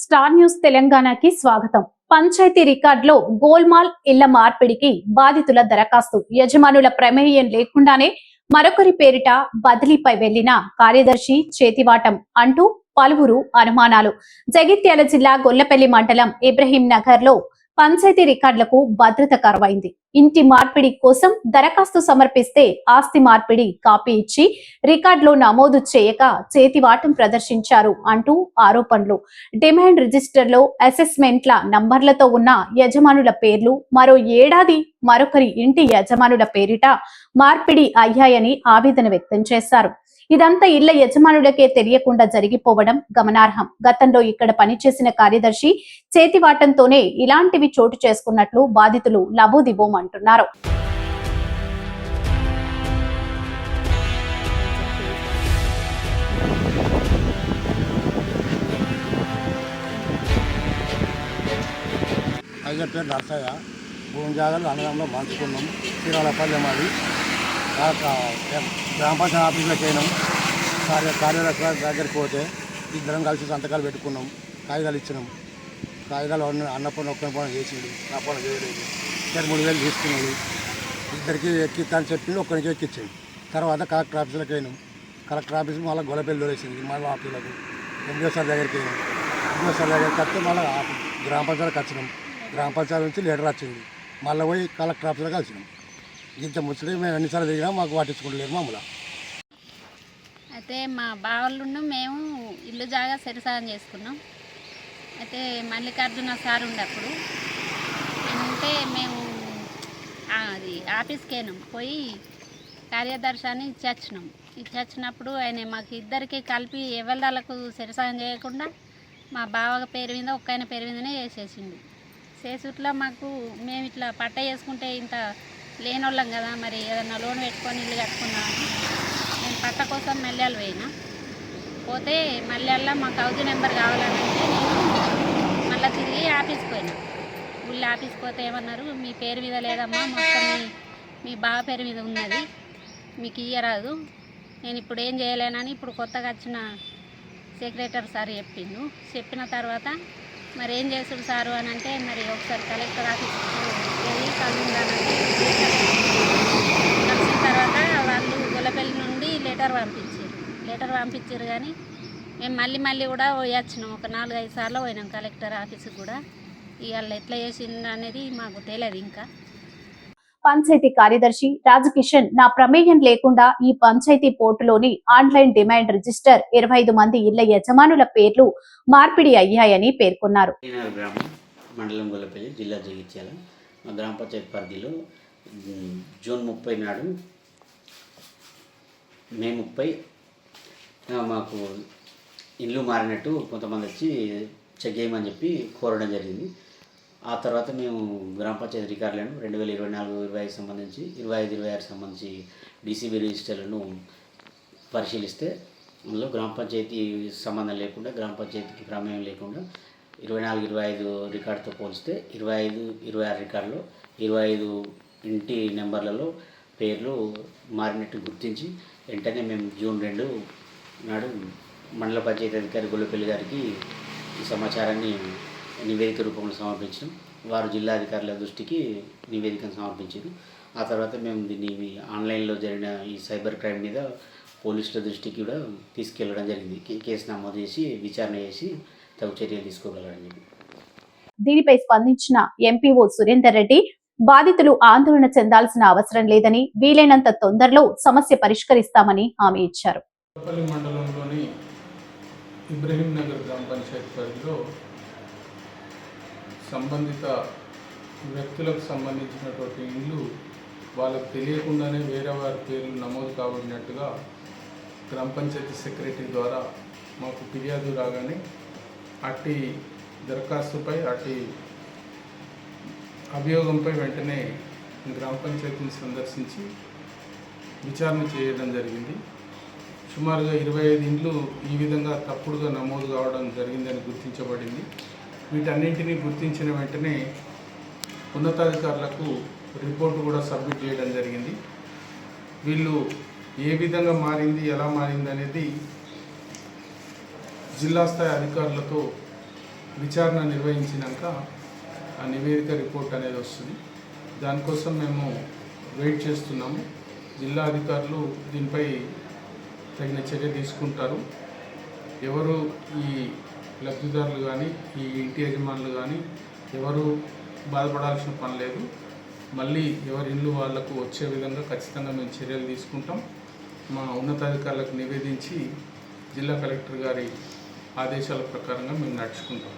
Star news తెలంగాణకి స్వాగతం. పంచాయతీ రికార్డులో గోల్మాల్ ఇళ్ల మార్పిడికి బాధితుల దరఖాస్తు యజమానుల ప్రమేయం లేకుండానే మరొకరి పేరిట బదిలీపై వెళ్లిన కార్యదర్శి చేతివాటం అంటూ పలువురు అనుమానాలు. జగిత్యాల జిల్లా గొల్లపల్లి మండలం ఇబ్రహీం నగర్ లో పంచాయతీ రికార్డులకు భద్రత కరువైంది. ఇంటి మార్పిడి కోసం దరఖాస్తు సమర్పిస్తే ఆస్తి మార్పిడి కాపీ ఇచ్చి రికార్డులో నమోదు చేయక చేతివాటం ప్రదర్శించారు అంటూ ఆరోపణలు. డిమాండ్ రిజిస్టర్లో అసెస్మెంట్ల నంబర్లతో ఉన్న యజమానుల పేర్లు మరో ఏడాది మరొకరి ఇంటి యజమానుల పేరిట మార్పిడి అయ్యాయని ఆవేదన వ్యక్తం చేశారు. ఇదంతా ఇళ్ల యజమానులకే తెలియకుండా జరిగిపోవడం గమనార్హం. గతంలో ఇక్కడ పనిచేసిన కార్యదర్శి చేతివాటంతోనే ఇలాంటివి చోటు చేసుకున్నట్లు బాధితులు లబోదిబోమంటున్నారు. అయ్యర్ పేరు నర్సయ్య. భూమి జాగాలు అన్నదంలో పంచుకున్నాం. శ్రీరాలపల్లి మాది. గ్రామ పంచాయతీ ఆఫీస్లోకి అయినాం. కార్యదర్శి దగ్గరికి పోతే ఇద్దరం కలిసి సంతకాలు పెట్టుకున్నాం. కాగితాలు ఇచ్చినాం. కాగితాలు అన్నపూర్ణ ఒక్కని పని చేసిండు, నా పని చేయలేదు. 3,000 తీసుకున్నాడు. ఇద్దరికి ఎక్కిస్తాను చెప్పిండు, ఒక్కరికి ఎక్కించింది. తర్వాత కలెక్టర్ ఆఫీసులకు అయినాం. కలెక్టర్ ఆఫీస్ మళ్ళీ గొల్లపల్లి దొరేసింది. మళ్ళీ ఆఫీసులకు ఎండిఓ సార్ దగ్గరికి అయినాం. ఎండిఓ సార్ దగ్గరికి వస్తే మళ్ళీ గ్రామ పంచాయతీకి వచ్చినాం. గ్రామ పంచాయతీ నుంచి లెటర్ వచ్చింది. మళ్ళీ పోయి కలెక్టర్ ఆఫీసులో కలిసినాం. ఇంత ముచ్చట మేము ఎన్నిసార్లు దిగినా మాకు పట్టించుకుంటలేరు మామూలు. అయితే మా బావళ్ళు మేము ఇల్లు జాగా సరిసాగం చేసుకున్నాం. అయితే మల్లికార్జున సార్ ఉండప్పుడు ఉంటే మేము అది ఆఫీస్కి వెళ్ళాం. పోయి కార్యదర్శిని ఇచ్చినప్పుడు ఆయన మాకు ఇద్దరికి కలిపి ఎవరిదాలకు సరిసాగం చేయకుండా మా బావ పేరు మీద ఒక్క పేరు మీదనే చేసేసిండు. చేసుట్లా మాకు మేము ఇట్లా పట్ట చేసుకుంటే ఇంత లేనోళ్ళం కదా, మరి ఏదన్నా లోన్ పెట్టుకొని ఇల్లు కట్టుకున్నామని నేను పట్ట కోసం మల్యాలు పోతే మల్యాల్లో మాకు హౌజ్ నెంబర్ కావాలని అంటే నేను మళ్ళీ తిరిగి ఆఫీస్కి పోయినా. ఊళ్ళో ఆఫీస్కి పోతే ఏమన్నారు, మీ పేరు మీద లేదమ్మా, మొత్తం మీ బావ పేరు మీద ఉన్నది, మీకు ఇయ్యరాదు. నేను ఇప్పుడు ఏం చేయలేనని ఇప్పుడు కొత్తగా వచ్చిన సెక్రటరీ సార్ చెప్పిన తర్వాత మరి ఏం చేస్తుడు సారు అని అంటే, మరి ఒకసారి కలెక్టర్ ఆఫీస్కి వెళ్ళి కలుగుందానంటే కలిసిన తర్వాత వాళ్ళు గొల్లపల్లి నుండి లెటర్ పంపించారు. కానీ మేము మళ్ళీ కూడా పోయొచ్చినాం. ఒక 4-5 సార్లు పోయినాం కలెక్టర్ ఆఫీస్కి కూడా. ఇవాళ ఎట్లా చేసింది అనేది మాకు తెలియదు. ఇంకా పంచాయతీ కార్యదర్శి రాజకిషన్ నా ప్రమేయం లేకుండా ఈ పంచాయతీ పోర్టులోని ఆన్లైన్ డిమాండ్ రిజిస్టర్ 25 మంది ఇళ్ల యజమానుల పేర్లు మార్పిడి అయ్యాయని పేర్కొన్నారు. మండలం గొల్లపల్లి, జిల్లా జగిత్యాల. మా గ్రామ పంచాయతీ పరిధిలో జూన్ 30 నాడు మే 30 మాకు ఇల్లు మారినట్టు కొంతమంది వచ్చి చెక్ చేయమని చెప్పి కోరడం జరిగింది. ఆ తర్వాత మేము గ్రామ పంచాయతీ రికార్డులను 2024-25 సంబంధించి 25-26 సంబంధించి డీసీబీ రిజిస్టర్లను పరిశీలిస్తే అందులో గ్రామ పంచాయతీ సంబంధం లేకుండా, గ్రామ పంచాయతీకి ప్రమేయం లేకుండా 24-25 రికార్డుతో పోలిస్తే 25-26 రికార్డులో 25 ఇంటి నెంబర్లలో పేర్లు మారినట్టు గుర్తించి వెంటనే మేము జూన్ 2 నాడు మండల పంచాయతీ అధికారి గొల్లపల్లి గారికి ఈ సమాచారాన్ని నివేదిక రూపంలో సమర్పించడం, వారు జిల్లా అధికారుల దృష్టికి నివేదికను సమర్పించారు. ఆ తర్వాత మేము దీన్ని ఆన్లైన్లో జరిగిన ఈ సైబర్ క్రైమ్ మీద పోలీసుల దృష్టికి కూడా తీసుకెళ్లడం జరిగింది. కేసు నమోదు చేసి విచారణ చేసి తగు చర్యలు తీసుకోగలరని. దీనిపై స్పందించిన ఎంపీఓ సురేందర్ రెడ్డి బాధితులు ఆందోళన చెందాల్సిన అవసరం లేదని, వీలైనంత తొందరలో సమస్య పరిష్కరిస్తామని హామీ ఇచ్చారు. మండలంలోని ఇబ్రహీం నగర్ గ్రామ పంచాయతీ పరిధిలో సంబంధిత వ్యక్తులకు సంబంధించినటువంటి ఇల్లు వాళ్ళకు తెలియకుండానే వేరే వారి పేర్లు నమోదు కాబడినట్టుగా గ్రామ పంచాయతీ సెక్రటరీ ద్వారా మాకు ఫిర్యాదు రాగానే అట్టి దరఖాస్తుపై, అట్టి అభియోగంపై వెంటనే గ్రామ పంచాయతీని సందర్శించి విచారణ చేయడం జరిగింది. సుమారుగా 25 ఇండ్లు ఈ విధంగా తప్పుడుగా నమోదు కావడం జరిగిందని గుర్తించబడింది. వీటన్నింటినీ గుర్తించిన వెంటనే ఉన్నతాధికారులకు రిపోర్టు కూడా సబ్మిట్ చేయడం జరిగింది. వీళ్ళు ఏ విధంగా మారింది, ఎలా మారింది అనేది జిల్లా స్థాయి అధికారులతో విచారణ నిర్వహించినాక ఆ నివేదిక రిపోర్ట్ అనేది వస్తుంది. దానికోసం మేము వెయిట్ చేస్తున్నాము. జిల్లా అధికారులు దీనిపై తగిన చర్య తీసుకుంటారు. ఎవరు ఈ లబ్ధిదారులు కానీ ఈ ఇంటి యజమానులు కానీ ఎవరు బాధపడాల్సిన పని లేదు. మళ్ళీ ఎవరి ఇల్లు వాళ్లకు వచ్చే విధంగా ఖచ్చితంగా మేము చర్యలు తీసుకుంటాం. మా ఉన్నతాధికారులకు నివేదించి జిల్లా కలెక్టర్ గారి ఆదేశాల ప్రకారంగా మేము నడుచుకుంటాం.